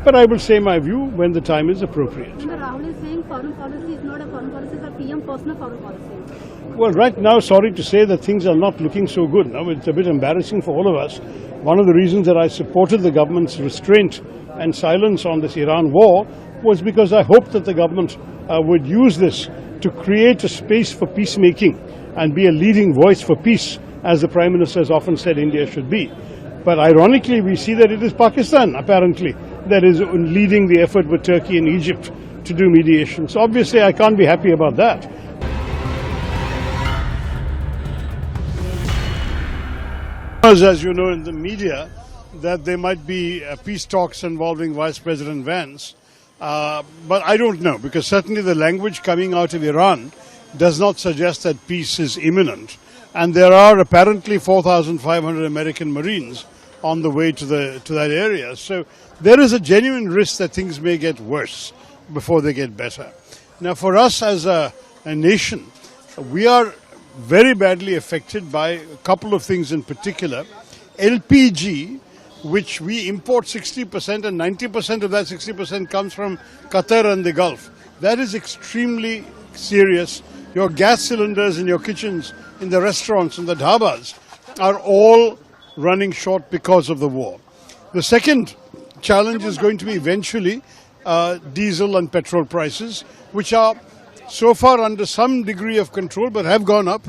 But I will say my view when the time is appropriate. Rahul is saying foreign policy is not a foreign policy, but PM personal foreign policy. Well, right now, sorry to say that things are not looking so good. Now, it's a bit embarrassing for all of us. One of the reasons that I supported the government's restraint and silence on this Iran war was because I hoped that the government would use this to create a space for peacemaking and be a leading voice for peace, as the Prime Minister has often said India should be. But ironically, we see that it is Pakistan, apparently, that is leading the effort with Turkey and Egypt to do mediation. So obviously, I can't be happy about that. As you know in the media, that there might be peace talks involving Vice President Vance. But I don't know, because certainly the language coming out of Iran does not suggest that peace is imminent. And there are apparently 4,500 American Marines on the way to that area. So there is a genuine risk that things may get worse before they get better. Now, for us as a nation, we are very badly affected by a couple of things in particular. LPG, which we import 60% and 90% of that 60% comes from Qatar and the Gulf. That is extremely serious. Your gas cylinders in your kitchens, in the restaurants, in the dhabas are all running short because of the war. The second challenge is going to be eventually diesel and petrol prices, which are so far under some degree of control but have gone up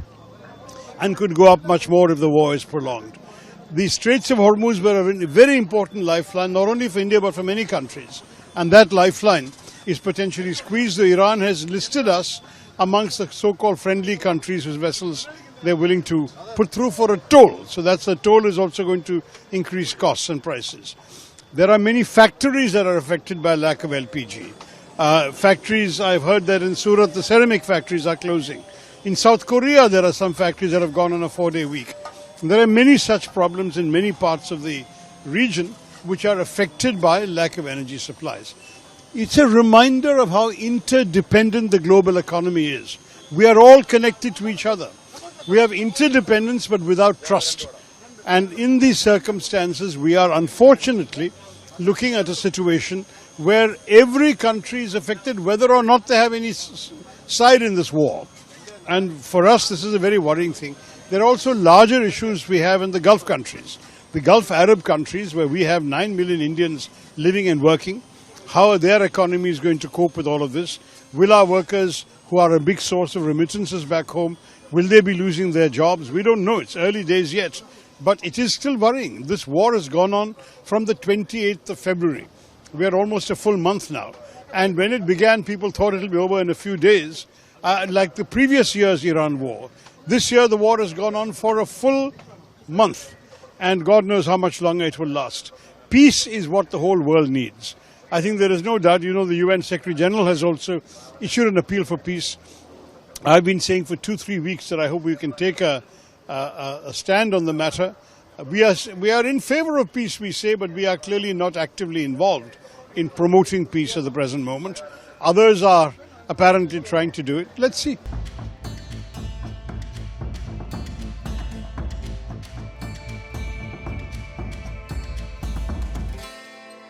and could go up much more if the war is prolonged. The Straits of Hormuz were a very important lifeline, not only for India but for many countries. And that lifeline is potentially squeezed. So Iran has listed us amongst the so-called friendly countries whose vessels they're willing to put through for a toll. So that's the toll is also going to increase costs and prices. There are many factories that are affected by lack of LPG. Factories, I've heard that in Surat, the ceramic factories are closing. In South Korea, there are some factories that have gone on a 4-day week. There are many such problems in many parts of the region which are affected by lack of energy supplies. It's a reminder of how interdependent the global economy is. We are all connected to each other. We have interdependence but without trust. And in these circumstances, we are unfortunately looking at a situation where every country is affected, whether or not they have any side in this war. And for us, this is a very worrying thing. There are also larger issues we have in the Gulf countries. The Gulf Arab countries, where we have 9 million Indians living and working. How are their economies going to cope with all of this? Will our workers, who are a big source of remittances back home, will they be losing their jobs? We don't know. It's early days yet. But it is still worrying. This war has gone on from the 28th of February. We are almost a full month now. And when it began, people thought it will be over in a few days, like the previous year's Iran war. This year, the war has gone on for a full month. And God knows how much longer it will last. Peace is what the whole world needs. I think there is no doubt. You know, the UN Secretary General has also issued an appeal for peace. I've been saying for 2-3 weeks that I hope we can take a stand on the matter. We are in favor of peace, we say, but we are clearly not actively involved in promoting peace at the present moment. Others are apparently trying to do it. Let's see.